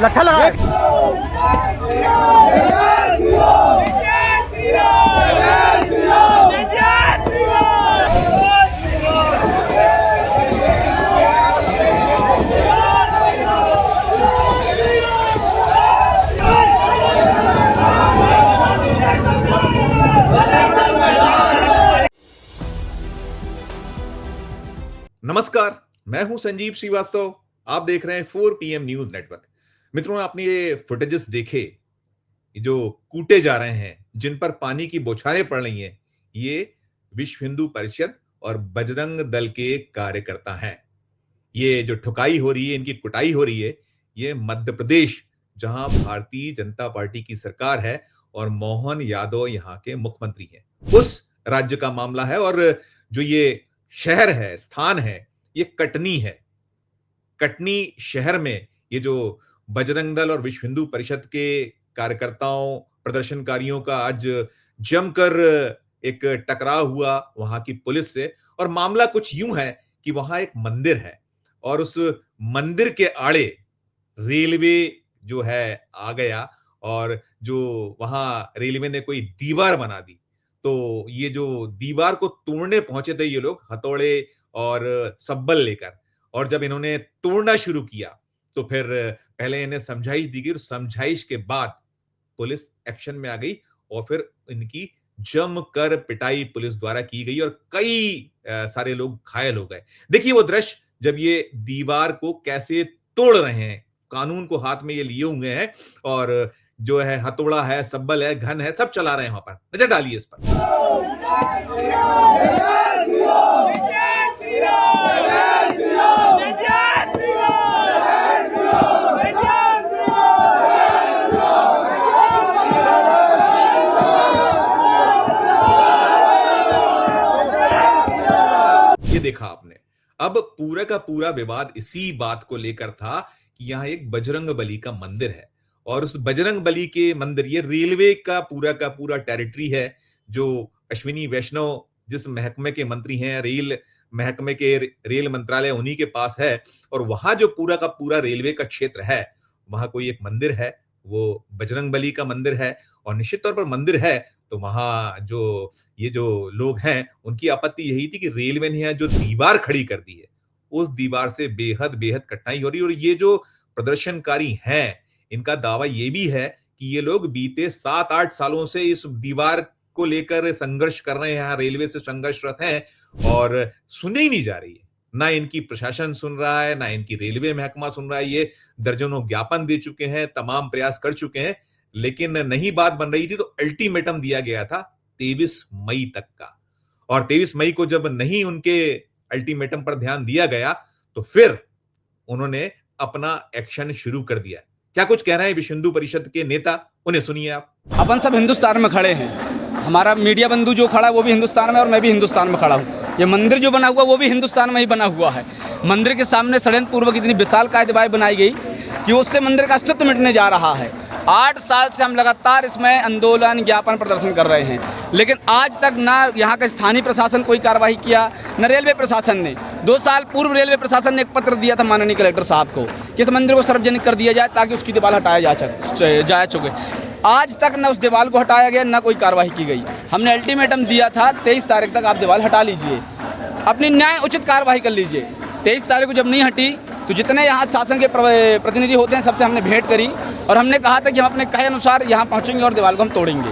लट्ठा लगा नमस्कार, मैं हूं संजीव श्रीवास्तव। आप देख रहे हैं 4 PM न्यूज नेटवर्क। मित्रों, आपने ये फुटेजेस देखे जो कूटे जा रहे हैं, जिन पर पानी की बौछारें पड़ रही हैं, ये विश्व हिंदू परिषद और बजरंग दल के कार्यकर्ता हैं। ये जो ठुकाई हो रही है, इनकी कुटाई हो रही है, ये मध्य प्रदेश, जहां भारतीय जनता पार्टी की सरकार है और मोहन यादव यहां के मुख्यमंत्री हैं, उस राज्य का मामला है। और जो ये शहर है, स्थान है, ये कटनी है। कटनी शहर में ये जो बजरंग दल और विश्व हिंदू परिषद के कार्यकर्ताओं, प्रदर्शनकारियों का आज जमकर एक टकराव हुआ वहां की पुलिस से। और मामला कुछ यूं है कि वहां एक मंदिर है और उस मंदिर के आड़े रेलवे जो है आ गया और जो वहां रेलवे ने कोई दीवार बना दी। तो ये जो दीवार को तोड़ने पहुंचे थे ये लोग, हथौड़े और सब्बल लेकर, और जब इन्होंने तोड़ना शुरू किया तो फिर पहले इन्हें समझाइश दी गई और समझाइश के बाद पुलिस एक्शन में आ गई और फिर इनकी जमकर पिटाई पुलिस द्वारा की गई और कई सारे लोग घायल हो गए। देखिए वो दृश्य, जब ये दीवार को कैसे तोड़ रहे हैं, कानून को हाथ में ये लिए हुए हैं और जो है हथौड़ा है, सब्बल है, घन है, सब चला रहे हैं वहां पर। नजर डालिए इस पर। ये देखा आपने। अब पूरा का पूरा विवाद इसी बात को लेकर था कि यहां एक बजरंग बली का मंदिर है और उस बजरंग बली के मंदिर, ये रेलवे का पूरा टेरिटरी है। जो अश्विनी वैष्णव जिस महकमे के मंत्री हैं, रेल महकमे के रेल मंत्रालय उन्हीं के पास है। और वहां जो पूरा का पूरा रेलवे का क्षेत्र है, वहां कोई एक मंदिर है, वो बजरंग बली का मंदिर है। और निश्चित तौर पर मंदिर है तो वहां जो ये जो लोग हैं, उनकी आपत्ति यही थी कि रेलवे ने यहाँ जो दीवार खड़ी कर दी है, उस दीवार से बेहद बेहद कठिनाई हो रही है। और ये जो प्रदर्शनकारी हैं, इनका दावा ये भी है कि ये लोग बीते 7-8 सालों से इस दीवार को लेकर संघर्ष कर रहे हैं, यहाँ रेलवे से संघर्षरत हैं और सुनी ही नहीं जा रही है। ना इनकी प्रशासन सुन रहा है, ना इनकी रेलवे महकमा सुन रहा है। ये दर्जनों ज्ञापन दे चुके हैं, तमाम प्रयास कर चुके हैं, लेकिन नहीं बात बन रही थी। तो अल्टीमेटम दिया गया था 23 मई तक का। और 23 मई को जब नहीं उनके अल्टीमेटम पर ध्यान दिया गया तो फिर उन्होंने अपना एक्शन शुरू कर दिया। क्या कुछ कह रहे हैं विश्व हिंदू परिषद के नेता, उन्हें सुनिए आप। अपन सब हिंदुस्तान में खड़े हैं। हमारा मीडिया बंधु जो खड़ा है वो भी हिंदुस्तान में और मैं भी हिंदुस्तान में खड़ा हूँ। ये मंदिर जो बना हुआ वो भी हिंदुस्तान में ही बना हुआ है। मंदिर के सामने षड्यंत्र पूर्वक इतनी विशालकाय दीवार बनाई गई कि उससे मंदिर का अस्तित्व मिटने जा रहा है। 8 साल से हम लगातार इसमें आंदोलन, ज्ञापन, प्रदर्शन कर रहे हैं, लेकिन आज तक ना यहाँ का स्थानीय प्रशासन कोई कार्रवाई किया, न रेलवे प्रशासन ने। 2 साल पूर्व रेलवे प्रशासन ने एक पत्र दिया था माननीय कलेक्टर साहब को कि इस मंदिर को सार्वजनिक कर दिया जाए ताकि उसकी दीवार हटाया जा चुके। आज तक न उस दीवार को हटाया गया, न कोई कार्रवाई की गई। हमने अल्टीमेटम दिया था 23 तारीख तक आप दीवार हटा लीजिए, अपनी न्याय उचित कार्रवाई कर लीजिए। 23 तारीख को जब नहीं हटी तो जितने यहाँ शासन के प्रतिनिधि होते हैं सबसे हमने भेंट करी और हमने कहा था कि हम अपने कहे अनुसार यहाँ पहुँचेंगे और दीवार को हम तोड़ेंगे।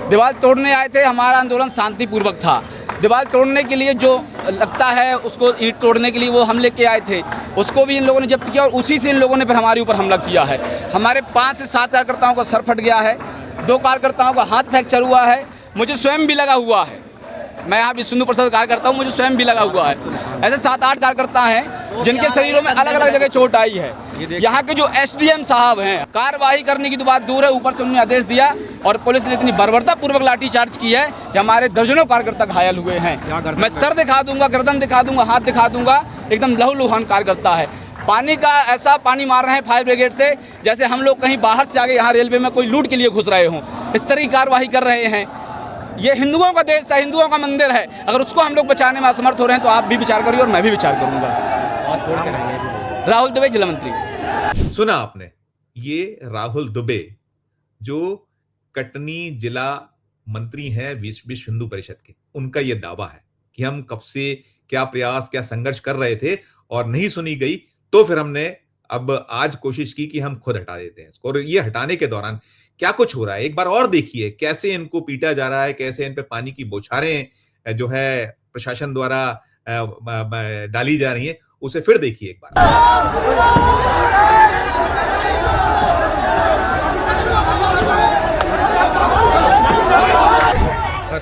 दीवार तोड़ने आए थे, हमारा आंदोलन शांतिपूर्वक था। दीवार तोड़ने के लिए जो लगता है उसको, ईंट तोड़ने के लिए वो हम लेके आए थे, उसको भी इन लोगों ने जब्त किया और उसी से इन लोगों ने फिर हमारे ऊपर हमला किया है। हमारे 5 से 7 कार्यकर्ताओं का सर फट गया है, 2 कार्यकर्ताओं का हाथ फ्रैक्चर हुआ है, मुझे स्वयं भी लगा हुआ है। मैं यहाँ विष्णु प्रसाद कार्यकर्ता हूँ, मुझे स्वयं भी लगा हुआ है। ऐसे 7-8 कार्यकर्ता हैं जिनके शरीरों में अलग अलग जगह चोट आई है। यहाँ के जो SDM साहब हैं, कार्रवाई करने की तो बात दूर है, ऊपर से उन्होंने आदेश दिया और पुलिस ने इतनी बर्बरतापूर्वक लाठीचार्ज की है कि हमारे दर्जनों कार्यकर्ता घायल हुए हैं। मैं सर दिखा दूंगा, गर्दन दिखा दूंगा, हाथ दिखा दूंगा, एकदम लहूलुहान कार्यकर्ता है। पानी का ऐसा पानी मार रहे हैं फायर ब्रिगेड से जैसे हम लोग कहीं बाहर से आगे यहाँ रेलवे में कोई लूट के लिए घुस रहे हों। इस तरह की कार्रवाई कर रहे हैं। ये हिंदुओं का देश है, हिंदुओं का मंदिर है, अगर उसको हम लोग बचाने में असमर्थ हो रहे हैं तो आप भी विचार करिए और मैं भी विचार करूंगा। राहुल दुबे, जिला मंत्री। सुना आपने, ये राहुल दुबे जो कटनी जिला मंत्री हैं विश्व हिंदू परिषद के, उनका ये दावा है कि हम कब से क्या प्रयास, क्या संघर्ष कर रहे थे और नहीं सुनी गई, तो फिर हमने अब आज कोशिश की कि हम खुद हटा देते हैं इसको। और ये हटाने के दौरान क्या कुछ हो रहा है, एक बार और देखिए कैसे इनको पीटा जा रहा है, कैसे इन पे पानी की बौछारें जो है प्रशासन द्वारा डाली जा रही हैं, उसे फिर देखिए एक बार।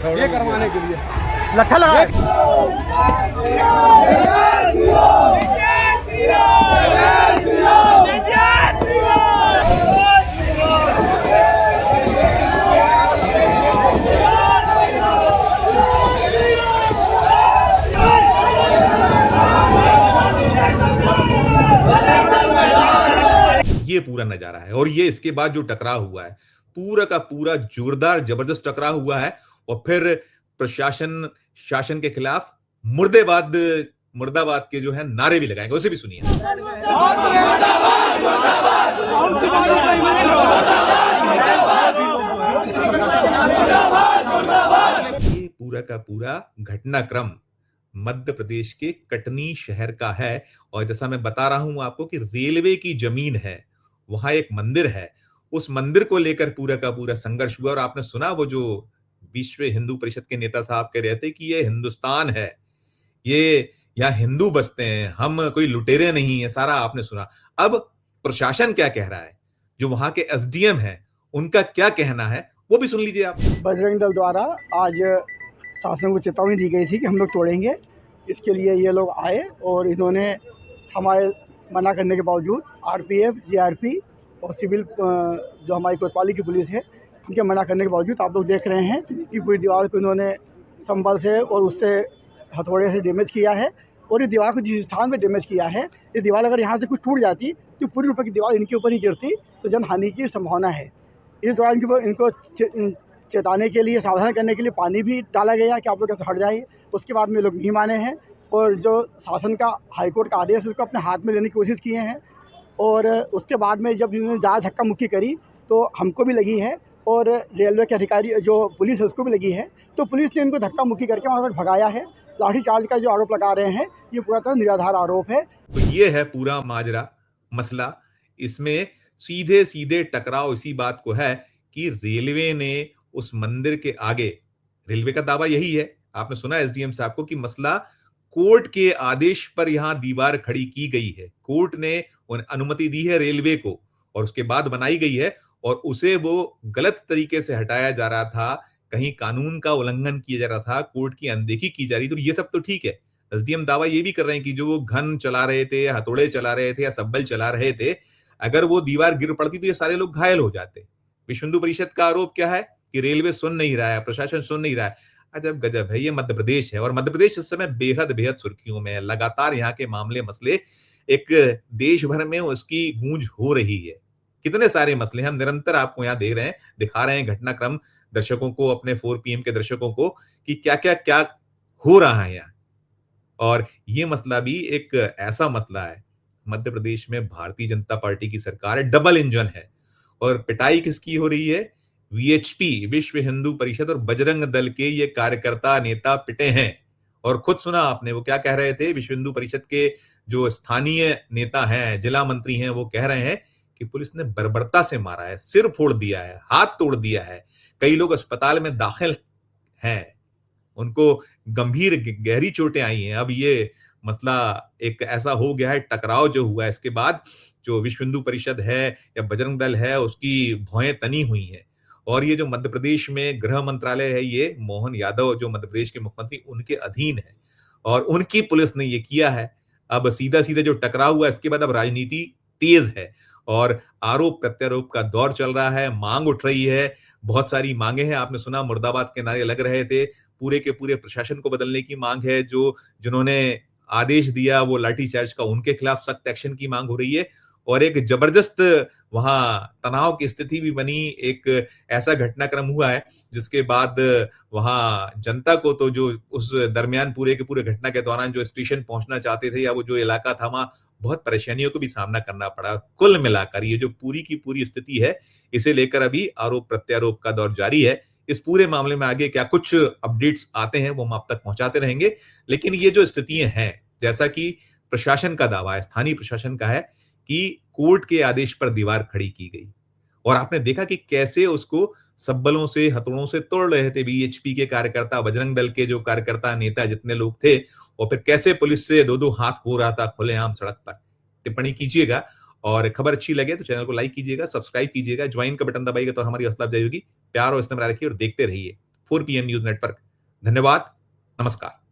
ये करवाने के लिए लट्ठा लगा ये पूरा नजारा है और ये इसके बाद जो टकराव हुआ है, पूरा का पूरा जोरदार जबरदस्त टकराव हुआ है और फिर प्रशासन शासन के खिलाफ मुर्दाबाद के जो है नारे भी लगाएंगे, उसे भी सुनिए। ये पूरा का पूरा घटनाक्रम मध्य प्रदेश के कटनी शहर का है और जैसा मैं बता रहा हूं आपको कि रेलवे की जमीन है, वहां एक मंदिर है, उस मंदिर को लेकर पूरा का पूरा संघर्ष हुआ और आपने सुना वो जो विश्व हिंदू परिषद के नेता साहब कह रहे थे कि ये हिंदुस्तान है, ये यहाँ हिंदू बसते हैं, हम कोई लुटेरे नहीं है, सारा आपने सुना। अब प्रशासन क्या कह रहा है, जो वहां के एसडीएम है उनका क्या कहना है, वो भी सुन लीजिए आप। बजरंग दल द्वारा आज शासन को चेतावनी दी गई थी कि हम लोग तोड़ेंगे। इसके लिए ये लोग आए और इन्होंने हमारे मना करने के बावजूद आरपीएफ, जीआरपी और सिविल जो हमारी कोतवाली की पुलिस है, उनके मना करने के बावजूद आप लोग देख रहे हैं कि पूरी दीवार को इन्होंने संबल से और उससे हथौड़े से डैमेज किया है। और ये दीवार को जिस स्थान पे डैमेज किया है, ये दीवार अगर यहाँ से कुछ टूट जाती तो पूरी रूप की दीवार इनके ऊपर ही गिरती, तो जनहानि की संभावना है। इस दौरान इनको चेताने के लिए, सावधान करने के लिए पानी भी डाला गया कि आप लोग कैसे हट जाइए। उसके बाद में लोग नहीं माने हैं और जो शासन का हाईकोर्ट का आदेश है उसको अपने हाथ में लेने की कोशिश किए हैं। और उसके बाद में जब इन्होंने ज़्यादा धक्का मुक्की करी तो हमको भी लगी है और रेलवे के अधिकारी जो पुलिस है उसको भी लगी है, तो पुलिस ने इनको धक्का मुक्की करके वहाँ तक भगाया है। लाठीचार्ज का जो आरोप लगा रहे हैं ये पूरा तरह निराधार आरोप है। तो ये है पूरा माजरा, मसला। इसमें सीधे सीधे टकराव इसी बात को है कि रेलवे ने उस मंदिर के आगे, रेलवे का दावा यही है, आपने सुना एसडीएम साहब को, कि मसला कोर्ट के आदेश पर यहां दीवार खड़ी की गई है, कोर्ट ने अनुमति दी है रेलवे को और उसके बाद बनाई गई है और उसे वो गलत तरीके से हटाया जा रहा था, कहीं कानून का उल्लंघन किया जा रहा था, कोर्ट की अनदेखी की जा रही थी। तो ये सब तो ठीक है। एसडीएम दावा ये भी कर रहे हैं कि जो वो घन चला रहे थे या हथौड़े चला रहे थे या सब्बल चला रहे थे, अगर वो दीवार गिर पड़ती तो ये सारे लोग घायल हो जाते। विश्व हिंदू परिषद का आरोप क्या है कि रेलवे सुन नहीं रहा है, प्रशासन सुन नहीं रहा है। अजब गजब है, ये मध्य प्रदेश है और मध्य प्रदेश इस समय बेहद बेहद सुर्खियों में है। लगातार यहाँ के मामले मसले, एक देश भर में उसकी गूंज हो रही है। कितने सारे मसले हम निरंतर आपको यहाँ दे रहे हैं, दिखा रहे हैं घटनाक्रम दर्शकों को, अपने 4 PM के दर्शकों को, कि क्या क्या क्या हो रहा है यहाँ। और ये मसला भी एक ऐसा मसला है, मध्य प्रदेश में भारतीय जनता पार्टी की सरकार है, डबल इंजन है और पिटाई किसकी हो रही है? वीएचपी, विश्व हिंदू परिषद और बजरंग दल के ये कार्यकर्ता नेता पिटे हैं। और खुद सुना आपने वो क्या कह रहे थे, विश्व हिंदू परिषद के जो स्थानीय नेता हैं, जिला मंत्री हैं, वो कह रहे हैं कि पुलिस ने बर्बरता से मारा है, सिर फोड़ दिया है, हाथ तोड़ दिया है, कई लोग अस्पताल में दाखिल हैं, उनको गंभीर गहरी चोटें आई हैं। अब ये मसला एक ऐसा हो गया है, टकराव जो हुआ है इसके बाद जो विश्व हिंदू परिषद है या बजरंग दल है उसकी भौएं तनी हुई हैं। और ये जो मध्य प्रदेश में गृह मंत्रालय है, ये मोहन यादव जो मध्य प्रदेश के मुख्यमंत्री, उनके अधीन है और उनकी पुलिस ने ये किया है। अब सीधा सीधा जो टकराव हुआ इसके बाद अब राजनीति तेज है और आरोप प्रत्यारोप का दौर चल रहा है, मांग उठ रही है, बहुत सारी मांगे हैं। आपने सुना मुर्दाबाद के नारे लग रहे थे, पूरे के पूरे प्रशासन को बदलने की मांग है, जो जिन्होंने आदेश दिया वो लाठीचार्ज का, उनके खिलाफ सख्त एक्शन की मांग हो रही है। और एक जबरदस्त वहां तनाव की स्थिति भी बनी, एक ऐसा घटनाक्रम हुआ है जिसके बाद वहां जनता को तो जो उस दरमियान पूरे के पूरे घटना के दौरान जो स्टेशन पहुंचना चाहते थे या वो जो इलाका था बहुत परेशानियों को भी सामना करना पड़ा। कुल मिलाकर ये जो पूरी की पूरी स्थिति है, इसे लेकर अभी आरोप प्रत्यारोप का दौर जारी है। इस पूरे मामले में आगे क्या कुछ अपडेट्स आते हैं वो हम आप तक पहुंचाते रहेंगे। लेकिन ये जो स्थितियां हैं, जैसा कि प्रशासन का दावा है, स्थानीय प्रशासन का है कि कोर्ट के आदेश पर दीवार खड़ी की गई और आपने देखा कि कैसे उसको सबलों से, हथौड़ों से तोड़ रहे थे बीएचपी के कार्यकर्ता, बजरंग दल के जो कार्यकर्ता, नेता जितने लोग थे, और फिर कैसे पुलिस से दो-दो हाथ हो रहा था खुलेआम सड़क पर। टिप्पणी कीजिएगा और खबर अच्छी लगे तो चैनल को लाइक कीजिएगा, सब्सक्राइब कीजिएगा, ज्वाइन का बटन दबाइएगा तो हमारी हौसला अफजाई होगी। प्यार और इस्तेमाल रखिए और देखते रहिए 4 PM न्यूज़ नेटवर्क। धन्यवाद, नमस्कार।